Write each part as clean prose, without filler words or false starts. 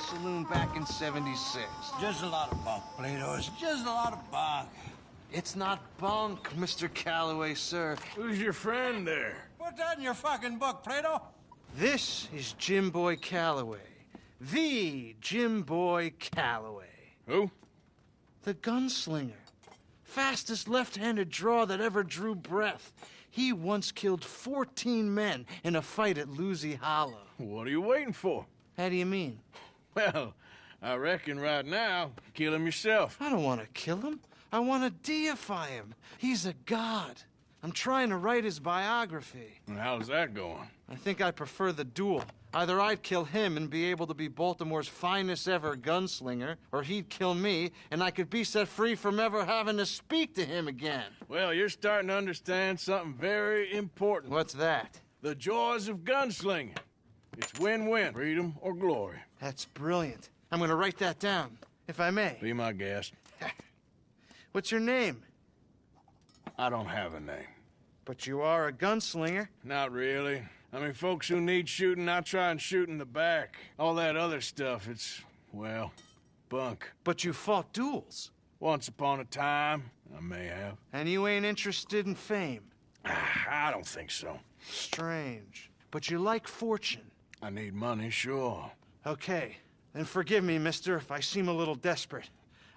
saloon back in '76. Just a lot of bunk, Plato. It's just a lot of bunk. It's not bunk, Mr. Calloway, sir. Who's your friend there? Put that in your fucking book, Plato. This is Jim Boy Calloway. The Jim Boy Calloway. Who? The gunslinger. Fastest left-handed draw that ever drew breath. He once killed 14 men in a fight at Lucy Hollow. What are you waiting for? How do you mean? Well, I reckon right now, kill him yourself. I don't want to kill him. I want to deify him. He's a god. I'm trying to write his biography. And how's that going? I think I prefer the duel. Either I'd kill him and be able to be Baltimore's finest ever gunslinger, or he'd kill me, and I could be set free from ever having to speak to him again. Well, you're starting to understand something very important. What's that? The joys of gunslinging. It's win-win, freedom or glory. That's brilliant. I'm going to write that down, if I may. Be my guest. What's your name? I don't have a name. But you are a gunslinger. Not really. I mean, folks who need shooting, I try and shoot in the back. All that other stuff, it's, well, bunk. But you fought duels. Once upon a time, I may have. And you ain't interested in fame. I don't think so. Strange. But you like fortune. I need money, sure. Okay. Then forgive me, mister, if I seem a little desperate.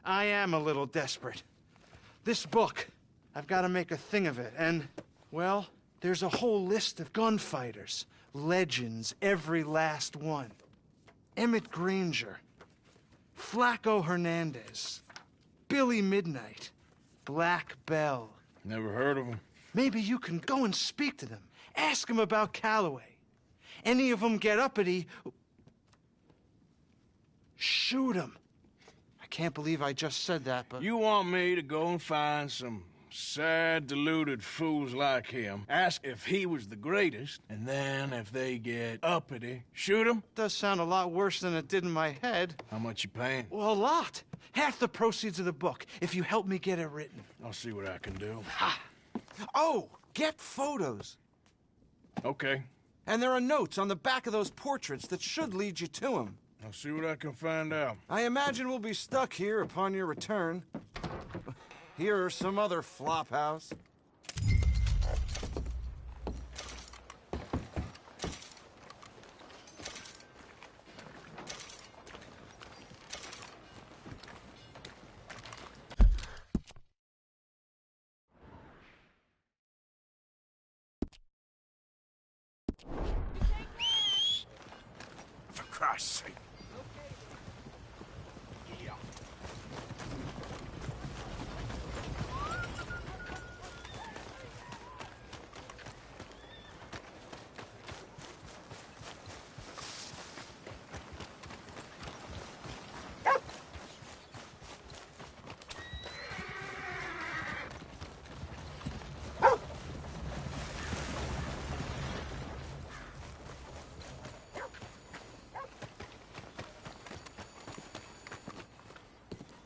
I am a little desperate. This book, I've got to make a thing of it, and, well, there's a whole list of gunfighters. Legends, every last one. Emmett Granger. Flaco Hernandez. Billy Midnight. Black Bell. Never heard of him. Maybe you can go and speak to them. Ask them about Calloway. Any of them get uppity, shoot them. I can't believe I just said that, but... You want me to go and find some sad, deluded fools like him, ask if he was the greatest, and then if they get uppity, shoot him? Does sound a lot worse than it did in my head. How much you paying? Well, a lot. Half the proceeds of the book, if you help me get it written. I'll see what I can do. Ha! Oh, get photos. Okay. And there are notes on the back of those portraits that should lead you to him. I'll see what I can find out. I imagine we'll be stuck here upon your return. Here or some other flophouse. For Christ's sake.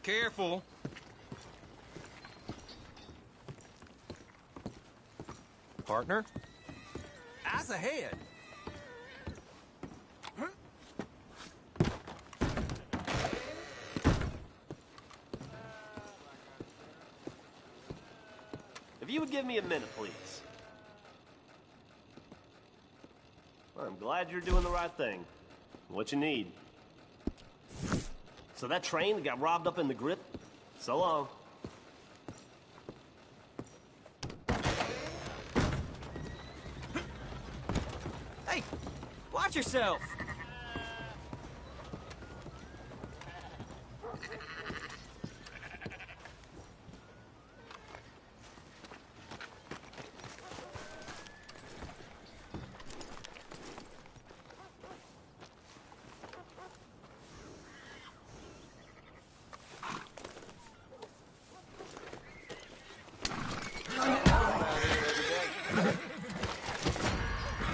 Careful. Partner? Eyes ahead. If you would give me a minute, please. Well, I'm glad you're doing the right thing. What you need. So that train that got robbed up in the grip? So long. Hey, watch yourself.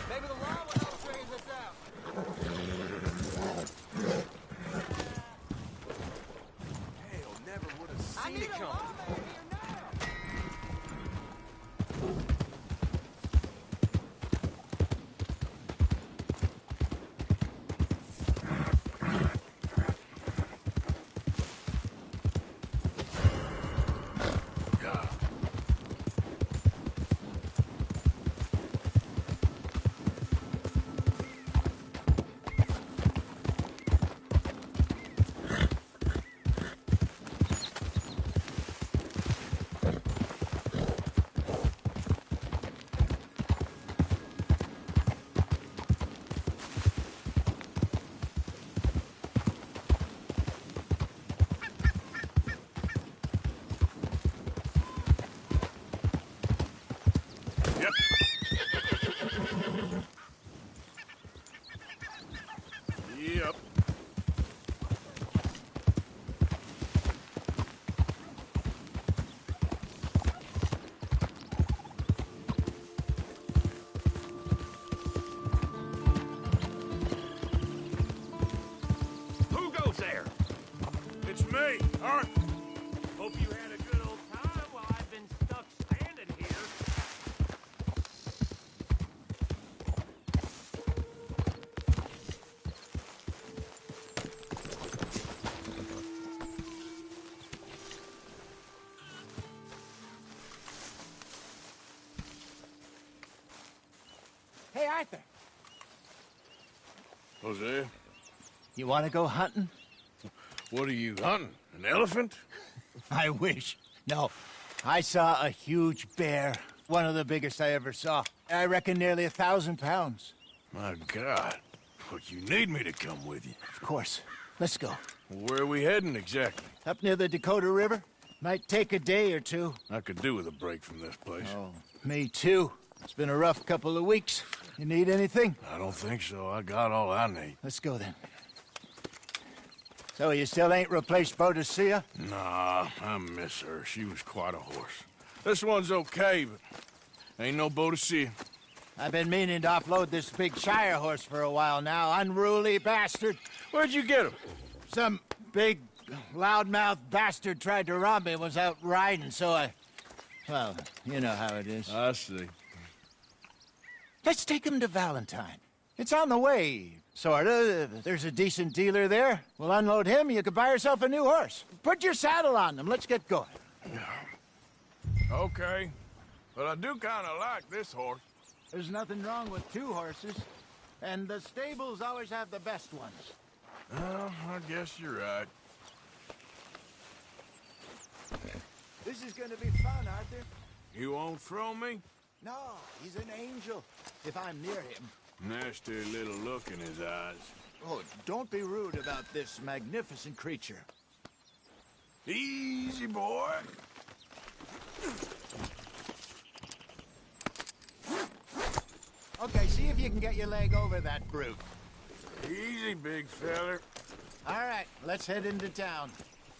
Maybe the law will help straighten this out. up. Who goes there? It's me, Arthur. Hope you had a good old time while I've been stuck standing here. Hey, Arthur, Hosea, you want to go hunting? what are you hunting? An elephant? I wish. No, I saw a huge bear. One of the biggest I ever saw. I reckon nearly 1,000 pounds. My God. But you need me to come with you. Of course. Let's go. Where are we heading exactly? Up near the Dakota River. Might take a day or two. I could do with a break from this place. Oh, me too. It's been a rough couple of weeks. You need anything? I don't think so. I got all I need. Let's go then. So you still ain't replaced Boadicea? Nah, I miss her. She was quite a horse. This one's okay, but ain't no Boadicea. I've been meaning to offload this big Shire horse for a while now. Unruly bastard. Where'd you get him? Some big, loudmouth bastard tried to rob me and was out riding, so I... Well, you know how it is. I see. Let's take him to Valentine. It's on the way, sorta. There's a decent dealer there. We'll unload him, you can buy yourself a new horse. Put your saddle on them, let's get going. Okay. But I do kind of like this horse. There's nothing wrong with two horses, and the stables always have the best ones. Well, I guess you're right. This is gonna be fun, Arthur. You won't throw me? No, he's an angel, if I'm near him. Nasty little look in his eyes. Oh, don't be rude about this magnificent creature. Easy, boy. Okay, see if you can get your leg over that brute. Easy, big feller. All right, let's head into town.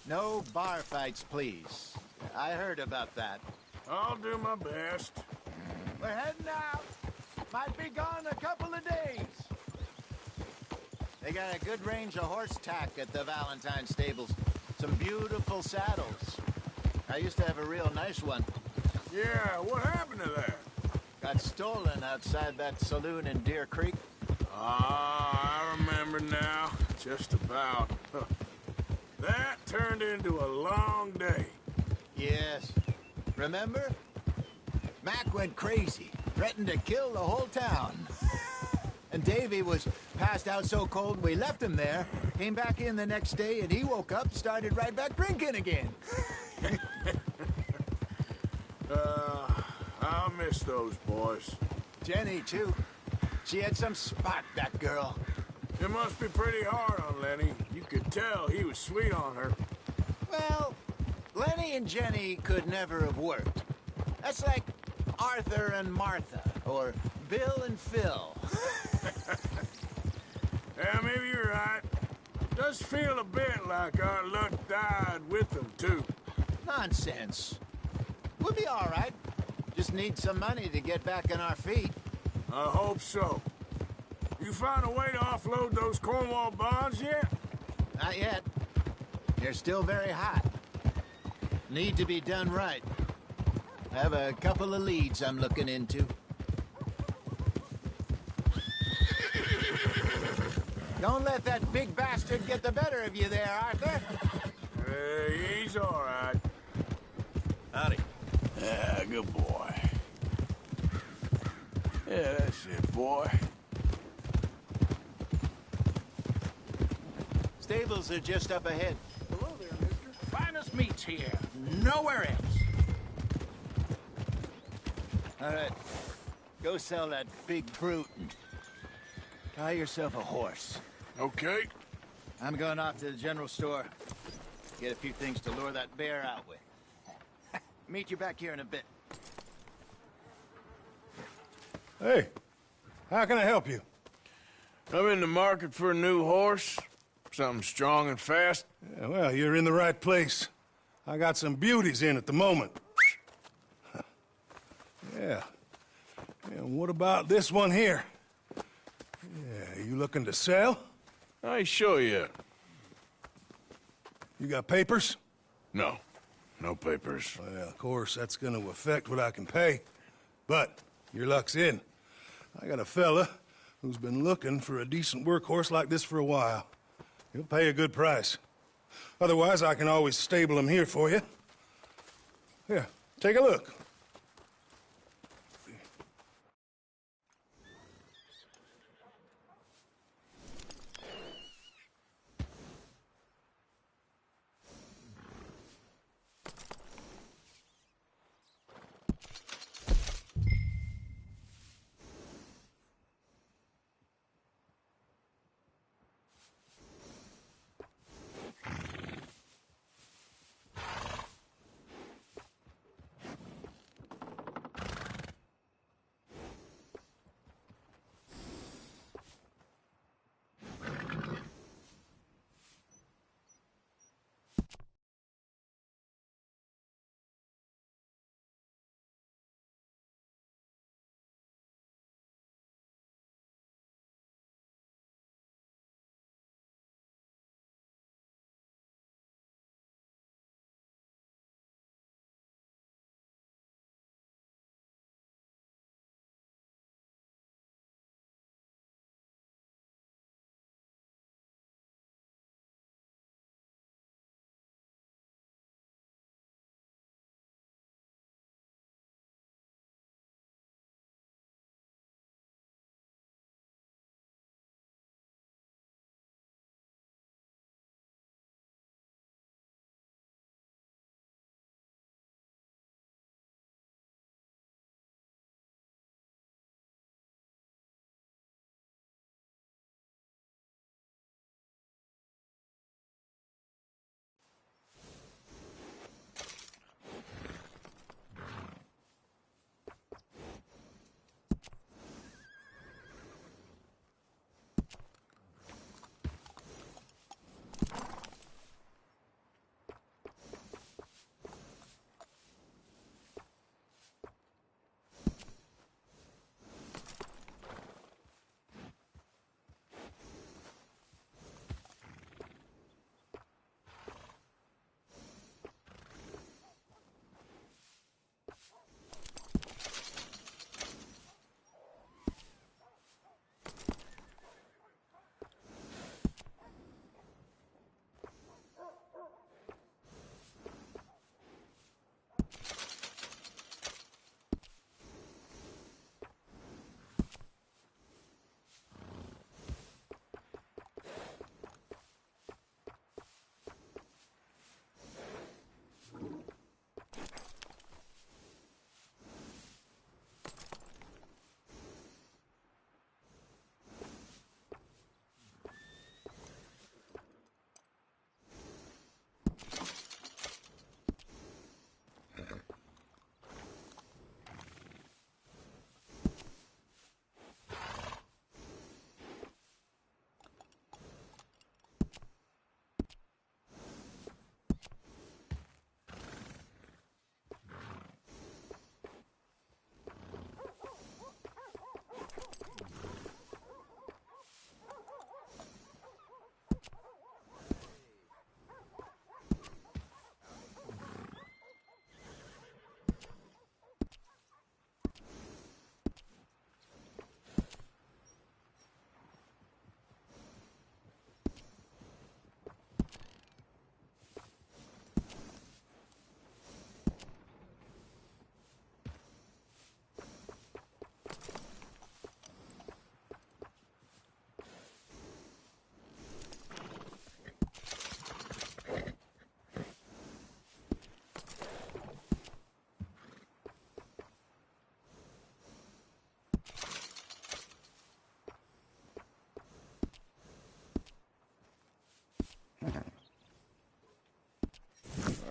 No bar fights, please. I heard about that. I'll do my best. We're heading out. Might be gone a couple of days. They got a good range of horse tack at the Valentine stables. Some beautiful saddles. I used to have a real nice one. Yeah, what happened to that? Got stolen outside that saloon in Deer Creek. Ah, I remember now. Just about. Huh. That turned into a long day. Yes. Remember? Mac went crazy, threatened to kill the whole town. And Davy was passed out so cold we left him there, came back in the next day, and he woke up, started right back drinking again. I'll miss those boys. Jenny, too. She had some spot, that girl. It must be pretty hard on Lenny. You could tell he was sweet on her. Well, Lenny and Jenny could never have worked. That's like Arthur and Martha, or Bill and Phil. Yeah, maybe you're right. Does feel a bit like our luck died with them, too. Nonsense. We'll be all right. Just need some money to get back on our feet. I hope so. You find a way to offload those Cornwall bonds yet? Not yet. They're still very hot. Need to be done right. I have a couple of leads I'm looking into. Don't let that big bastard get the better of you there, Arthur. Hey, he's all right. Howdy. Yeah, good boy. Yeah, that's it, boy. Stables are just up ahead. Hello there, mister. Finest meats here. Nowhere else. All right. Go sell that big brute and buy yourself a horse. Okay. I'm going off to the general store. Get a few things to lure that bear out with. Meet you back here in a bit. Hey, how can I help you? I'm in the market for a new horse. Something strong and fast. Yeah, well, you're in the right place. I got some beauties in at the moment. Yeah. And what about this one here? Yeah, you looking to sell? I ain't sure yet. You got papers? No. No papers. Well, of course, that's gonna affect what I can pay. But your luck's in. I got a fella who's been looking for a decent workhorse like this for a while. He'll pay a good price. Otherwise, I can always stable him here for you. Here, take a look.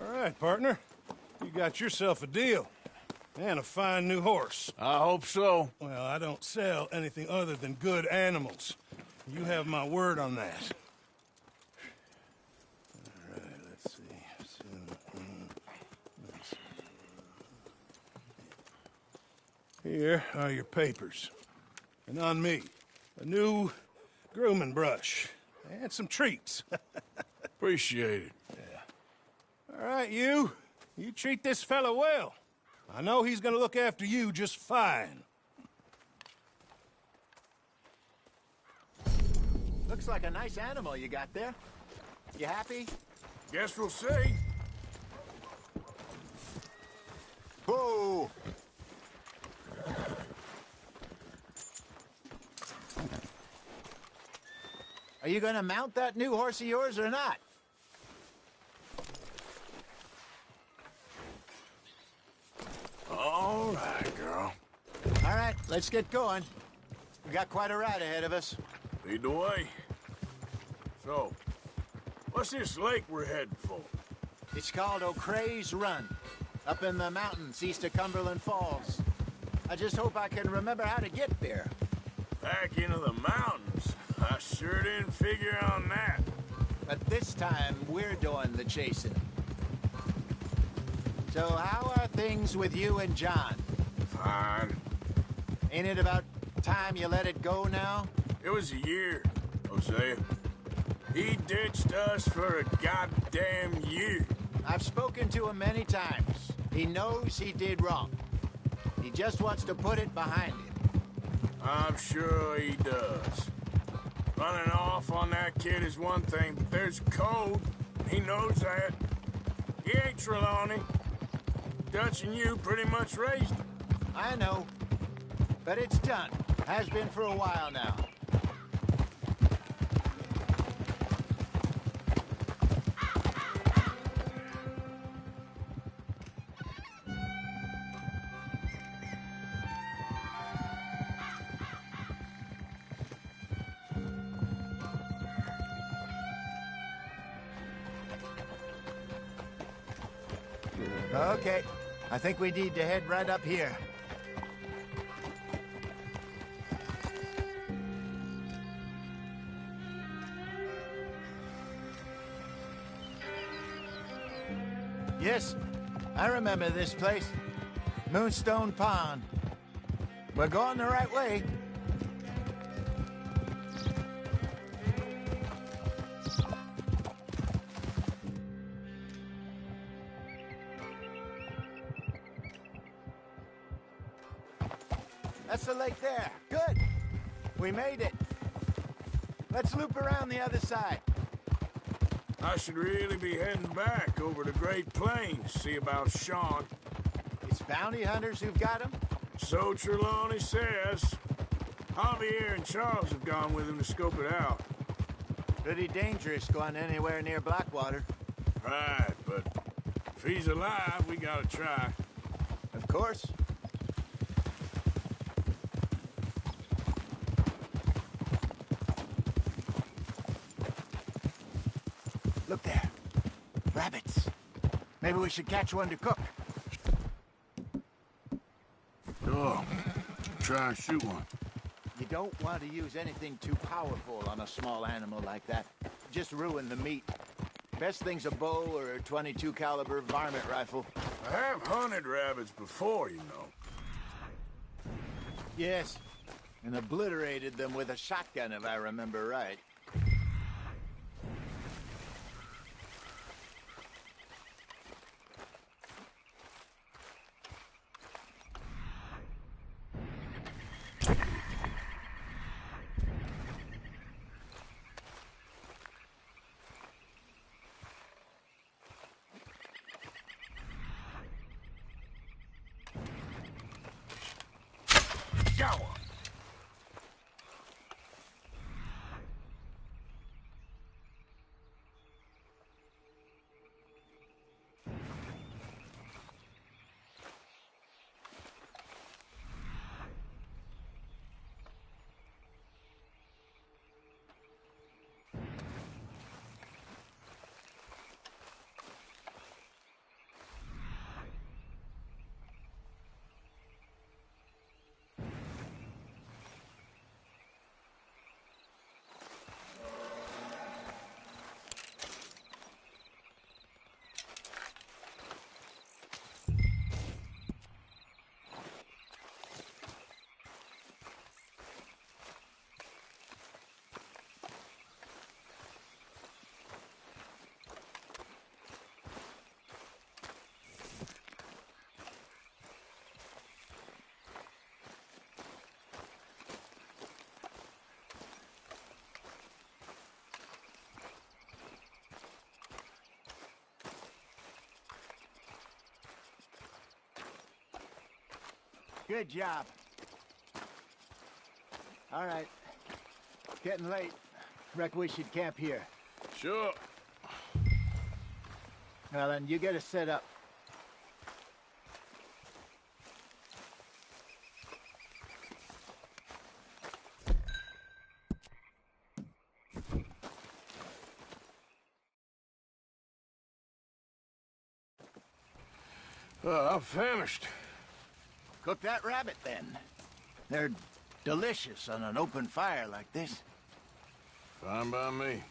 All right, partner. You got yourself a deal. And a fine new horse. I hope so. Well, I don't sell anything other than good animals. You have my word on that. All right, let's see. Here are your papers. And on me, a new grooming brush and some treats. Appreciate it. All right, you treat this fella well. I know he's gonna look after you just fine. Looks like a nice animal you got there. You happy? Guess we'll see. Whoa! Are you gonna mount that new horse of yours or not? All right, girl. All right, let's get going. We got quite a ride ahead of us. Lead the way. So, what's this lake we're heading for? It's called O'Creagh's Run, up in the mountains east of Cumberland Falls. I just hope I can remember how to get there. Back into the mountains? I sure didn't figure on that. But this time, we're doing the chasing. So how are things with you and John? Fine. Ain't it about time you let it go now? It was a year, Hosea. He ditched us for a goddamn year. I've spoken to him many times. He knows he did wrong. He just wants to put it behind him. I'm sure he does. Running off on that kid is one thing, but there's code. He knows that. He ain't Trelawney. Dutch and you pretty much raised him. I know. But it's done. Has been for a while now. Okay. I think we need to head right up here. Yes, I remember this place. Moonstone Pond. We're going the right way. That's the lake there. Good. We made it. Let's loop around the other side. I should really be heading back over the Great Plains, see about Sean. It's bounty hunters who've got him? So Trelawney says. Javier and Charles have gone with him to scope it out. Pretty dangerous going anywhere near Blackwater. Right, but if he's alive, we gotta try. Of course. Look there. Rabbits. Maybe we should catch one to cook. Oh, try and shoot one. You don't want to use anything too powerful on a small animal like that. Just ruin the meat. Best thing's a bow or a .22 caliber varmint rifle. I have hunted rabbits before, you know. Yes, and obliterated them with a shotgun if I remember right. Good job. All right. Getting late. Reckon we should camp here. Sure. Well, then, you get us set up. I'm famished. Cook that rabbit, then. They're delicious on an open fire like this. Fine by me.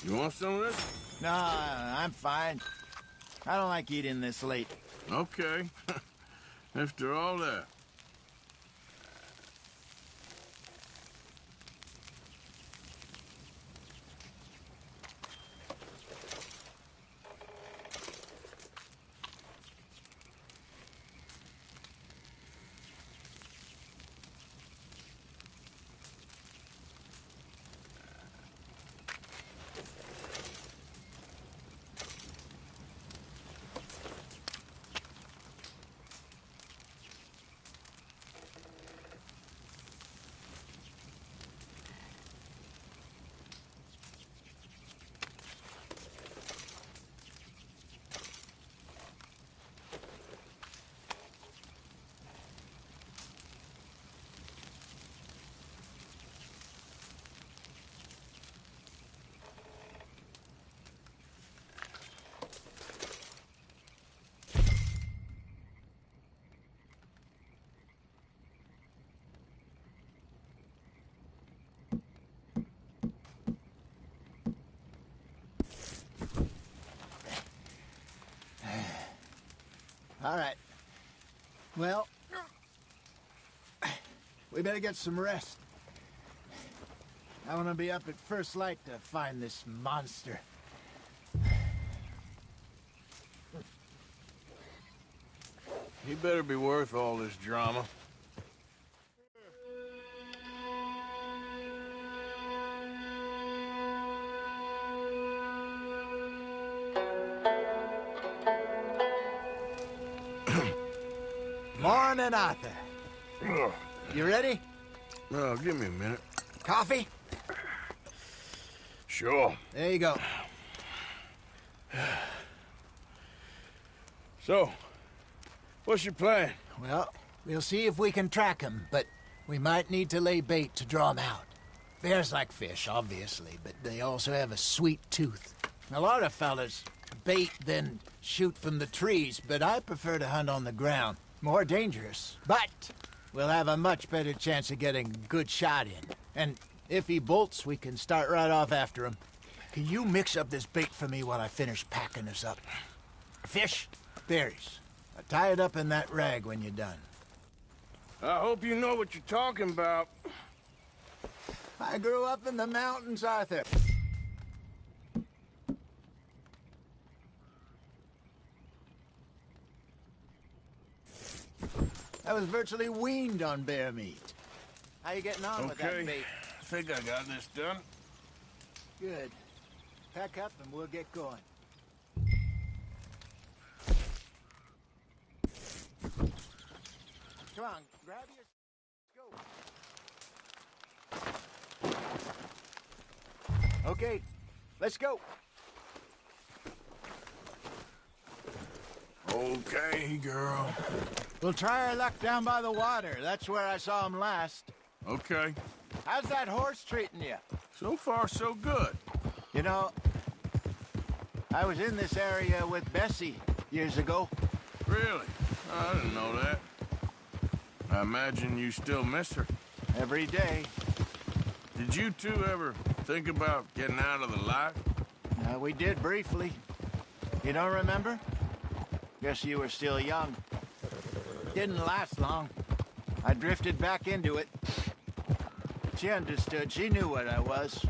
You want some of this? No, I'm fine. I don't like eating this late. Okay. After all that. All right. Well, we better get some rest. I want to be up at first light to find this monster. He better be worth all this drama. Morning, Arthur. You ready? Well, give me a minute. Coffee? Sure. There you go. So, what's your plan? Well, we'll see if we can track him, but we might need to lay bait to draw him out. Bears like fish, obviously, but they also have a sweet tooth. A lot of fellas bait, then shoot from the trees, but I prefer to hunt on the ground. More dangerous, but we'll have a much better chance of getting a good shot in. And if he bolts, we can start right off after him. Can you mix up this bait for me while I finish packing this up? Fish, berries. Tie it up in that rag when you're done. I hope you know what you're talking about. I grew up in the mountains, Arthur. I was virtually weaned on bear meat. How you getting on with that bait? I think I got this done. Good. Pack up and we'll get going. Come on, grab your... Go. Okay, let's go. Okay, girl. We'll try our luck down by the water. That's where I saw him last. Okay. How's that horse treating you? So far, so good. You know, I was in this area with Bessie years ago. Really? I didn't know that. I imagine you still miss her. Every day. Did you two ever think about getting out of the life? We did briefly. You don't remember? Guess you were still young. Didn't last long. I drifted back into it. She understood. She knew what I was.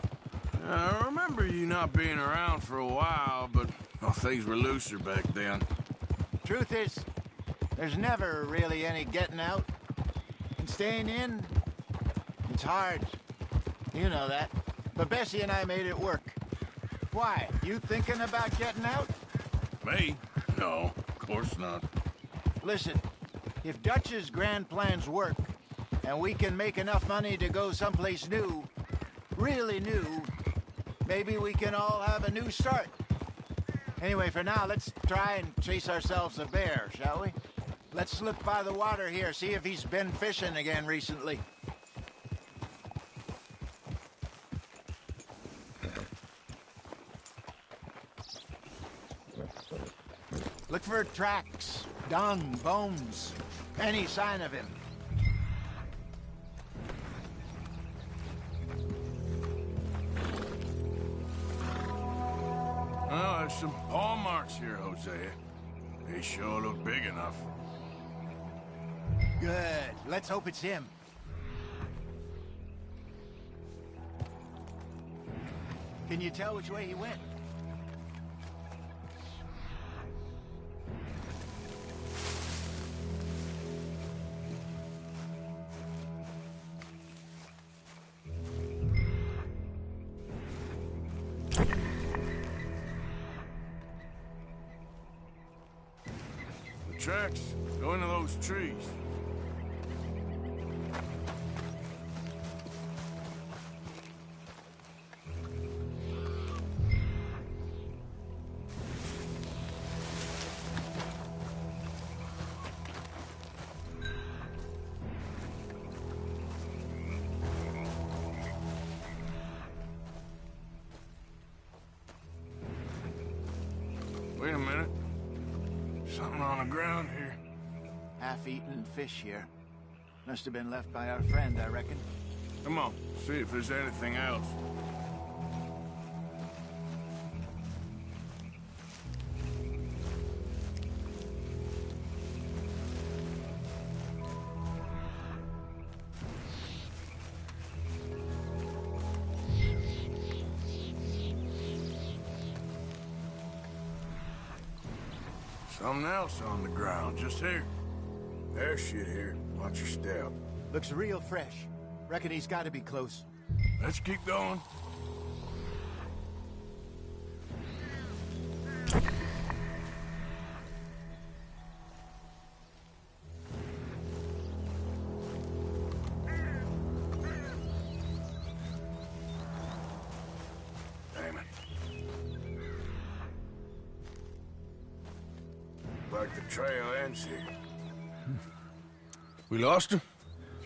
I remember you not being around for a while, but well, things were looser back then. Truth is, there's never really any getting out. And staying in, it's hard. You know that. But Bessie and I made it work. Why? You thinking about getting out? Me? No, of course not. Listen, if Dutch's grand plans work, and we can make enough money to go someplace new, really new, maybe we can all have a new start. Anyway, for now, let's try and chase ourselves a bear, shall we? Let's look by the water here, see if he's been fishing again recently. Look for tracks, dung, bones, any sign of him. Oh, there's some paw marks here, Hosea. They sure look big enough. Good. Let's hope it's him. Can you tell which way he went? The tracks go into those trees. Wait a minute. Something on the ground here. Half-eaten fish here. Must have been left by our friend, I reckon. Come on, see if there's anything else. Something else on the ground, just here. There's shit here. Watch your step. Looks real fresh. Reckon he's got to be close. Let's keep going. Damn it. Like the trail ends here. We lost him?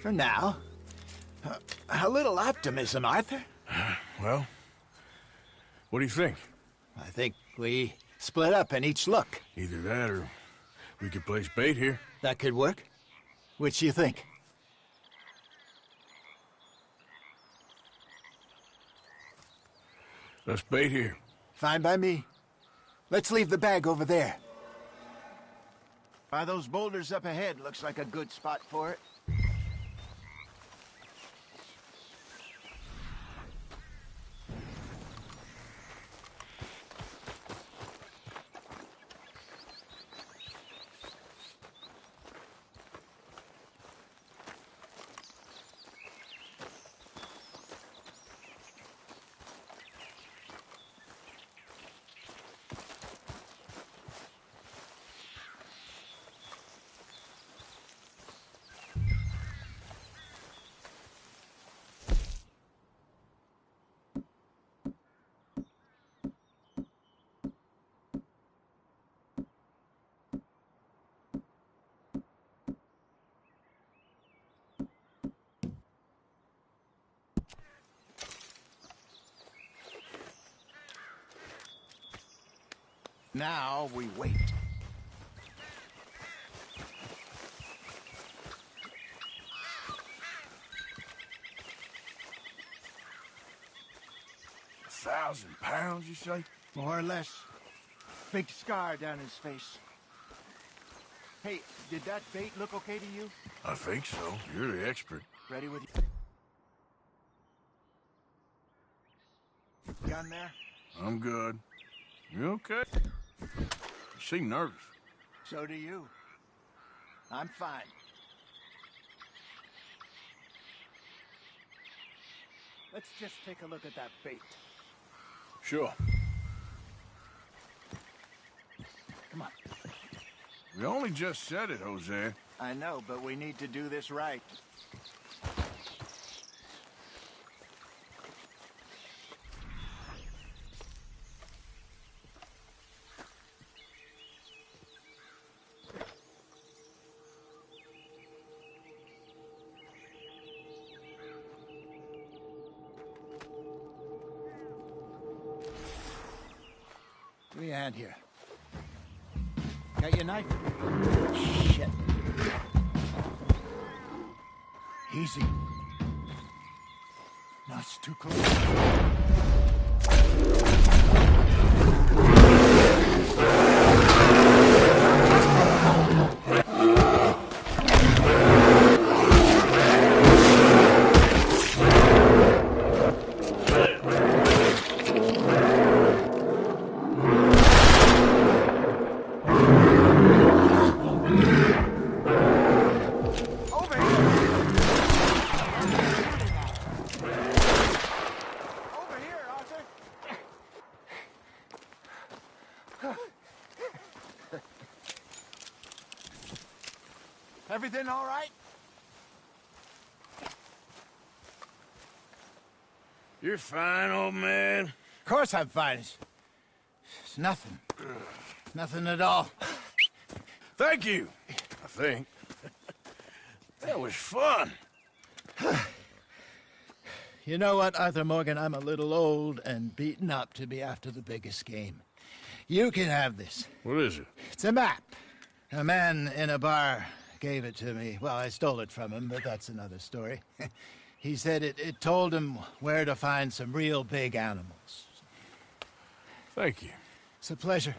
For now. A little optimism, Arthur. Well, what do you think? I think we split up and each look. Either that or we could place bait here. That could work. Which you think? Let's bait here. Fine by me. Let's leave the bag over there. By those boulders up ahead, looks like a good spot for it. Now we wait. £1,000, you say? More or less. Big scar down his face. Hey, did that bait look okay to you? I think so. You're the expert. Ready with you? Gun there? I'm good. You okay? You seem nervous. So do you. I'm fine. Let's just take a look at that bait. Sure. Come on. We only just said it, Jose. I know, but we need to do this right. Give me a hand here. Got your knife? Shit. Easy. No, it's too close. Everything all right? You're fine, old man. Of course I'm fine. It's nothing. Nothing at all. Thank you, I think. That was fun. You know what, Arthur Morgan? I'm a little old and beaten up to be after the biggest game. You can have this. What is it? It's a map. A man in a bar gave it to me. Well, I stole it from him, but that's another story. He said it told him where to find some real big animals. Thank you. It's a pleasure.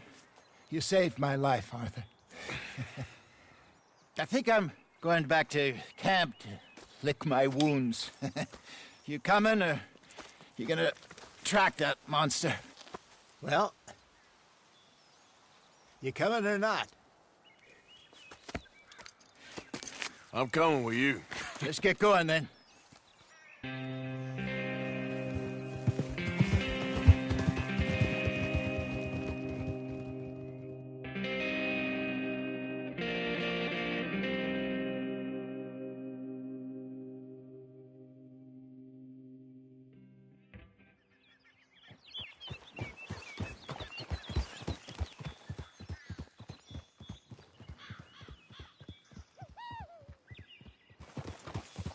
You saved my life, Arthur. I think I'm going back to camp to lick my wounds. You coming, or you gonna track that monster? Well, you coming or not? I'm coming with you. Let's get going, then.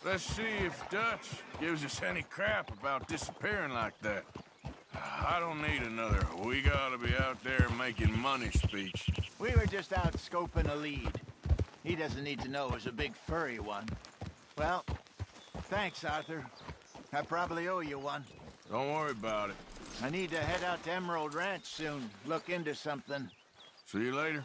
Let's see if Dutch gives us any crap about disappearing like that. I don't need another "we gotta be out there making money" speech. We were just out scoping a lead. He doesn't need to know it was a big furry one. Well, thanks, Arthur. I probably owe you one. Don't worry about it. I need to head out to Emerald Ranch soon, look into something. See you later.